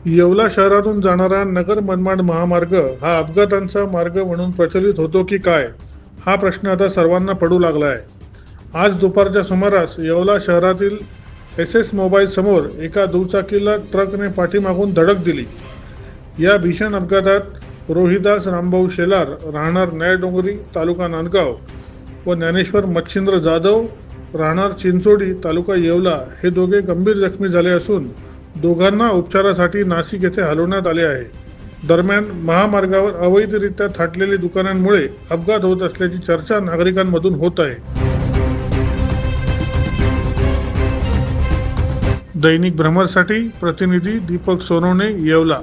येवला शहरातून जाणारा नगर मनमाड महामार्ग हा अपघातांचा मार्ग म्हणून प्रचलित होतो की काय, हा प्रश्न आता सर्वांना पडू लागला आहे. आज दुपारच्या सुमारास येवला शहरातील एस मोबाईल समोर एका दुचाकीला ट्रकने पाठीमागून धडक दिली. या भीषण अपघातात रोहिदास रामभाऊ शेलार राहणार न्यायडोंगरी तालुका नांदगाव व ज्ञानेश्वर मच्छिंद्र जाधव राहणार चिंचोडी तालुका येवला हे दोघे गंभीर जखमी झाले असून दोघांना उपचारासाठी नाशिक येथे हलवण्यात आले आहे. दरम्यान महामार्गावर अवैधरित्या थाटलेली दुकानांमुळे अपघात होत असल्याची चर्चा नागरिकांमधून होत आहे. दैनिक भ्रमरसाठी प्रतिनिधी दीपक सोनवणे, येवला.